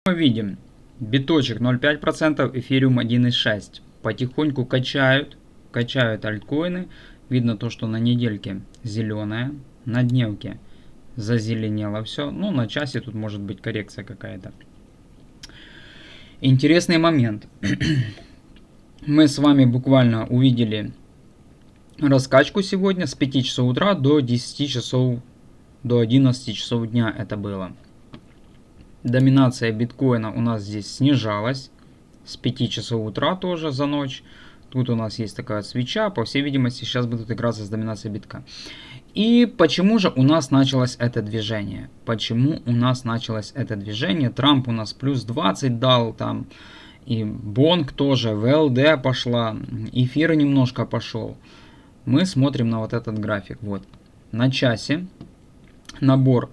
Мы видим биточек 0,5%, эфириум 1,6%. Потихоньку качают альткоины. Видно то, что на недельке зеленая, на дневке зазеленело все. Ну, на часе тут может быть коррекция какая-то. Интересный момент. Мы с вами буквально увидели раскачку сегодня с 5 часов утра до 10 часов, до 11 часов дня это было. Доминация биткоина у нас здесь снижалась с 5 часов утра тоже за ночь. Тут у нас есть такая свеча, по всей видимости сейчас будут играться с доминацией битка. И почему же у нас началось это движение? Почему у нас началось это движение? Трамп у нас плюс 20 дал там, и Бонг тоже, ВЛД пошла, эфир немножко пошел. Мы смотрим на вот этот график. Вот. На часе набор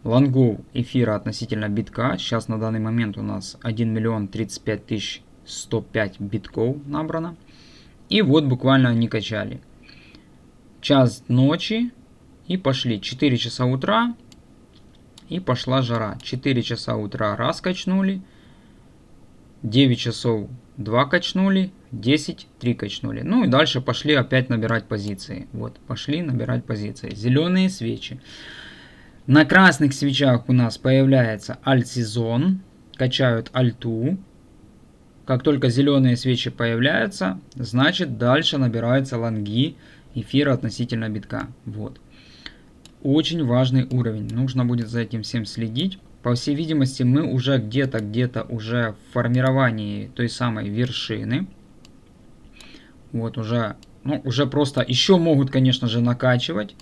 лонгов эфира относительно битка. Сейчас на данный момент у нас 1 миллион 35 тысяч 105 битков набрано. И вот буквально они качали. Час ночи и пошли. 4 часа утра и пошла жара. 4 часа утра раз качнули. 9 часов 2 качнули. 10 3 качнули. Ну и дальше пошли опять набирать позиции. Вот, пошли набирать позиции. Зеленые свечи. На красных свечах у нас появляется альт-сезон. Качают альту. Как только зеленые свечи появляются, значит дальше набираются лонги эфира относительно битка. Вот. Очень важный уровень. Нужно будет за этим всем следить. По всей видимости, мы уже где-то уже в формировании той самой вершины. Вот уже, ну, уже просто еще могут, конечно же, накачивать.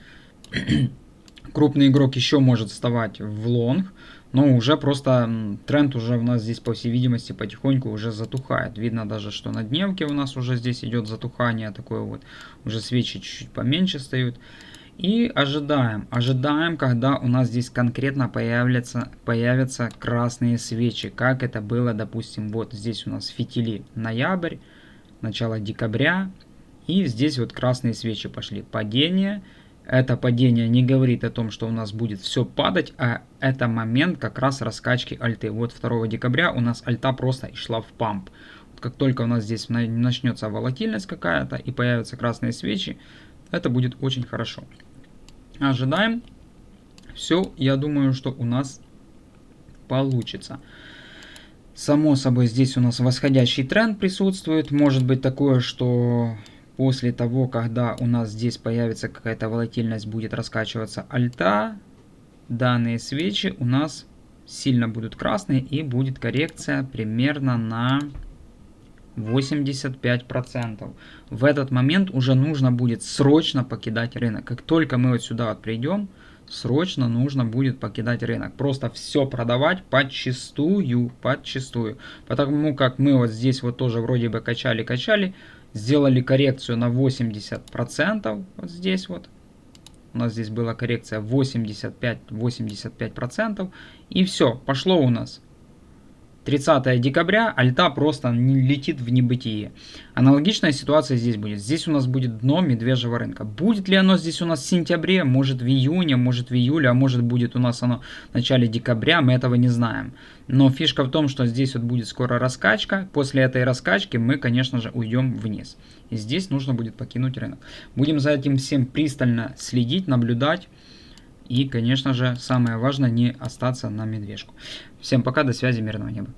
Крупный игрок еще может вставать в лонг. Но уже просто тренд уже у нас здесь, по всей видимости, потихоньку уже затухает. Видно даже, что на дневке у нас уже здесь идет затухание. Такое вот. Уже свечи чуть-чуть поменьше стоят. И ожидаем, когда у нас здесь конкретно появятся красные свечи. Как это было, допустим, вот здесь у нас фитили ноябрь, начало декабря. И здесь вот красные свечи пошли. Падение. Это падение не говорит о том, что у нас будет все падать, а это момент как раз раскачки альты. Вот 2 декабря у нас альта просто шла в памп. Вот как только у нас здесь начнется волатильность какая-то и появятся красные свечи, это будет очень хорошо. Ожидаем. Все, я думаю, что у нас получится. Само собой, здесь у нас восходящий тренд присутствует. Может быть такое, что после того, когда у нас здесь появится какая-то волатильность, будет раскачиваться альта, данные свечи у нас сильно будут красные и будет коррекция примерно на 85%. В этот момент уже нужно будет срочно покидать рынок. Как только мы вот сюда вот придем, срочно нужно будет покидать рынок. Просто все продавать подчистую. Потому как мы вот здесь вот тоже вроде бы качали, сделали коррекцию на 80%. Вот здесь вот. У нас здесь была коррекция 85%. И все, пошло у нас. 30 декабря альта просто летит в небытие. Аналогичная ситуация здесь будет. Здесь у нас будет дно медвежьего рынка. Будет ли оно здесь у нас в сентябре, может в июне, может в июле, а может будет у нас оно в начале декабря, мы этого не знаем. Но фишка в том, что здесь вот будет скоро раскачка. После этой раскачки мы, конечно же, уйдем вниз. И здесь нужно будет покинуть рынок. Будем за этим всем пристально следить, наблюдать. И, конечно же, самое важное не остаться на медвежку. Всем пока, до связи, мирного неба.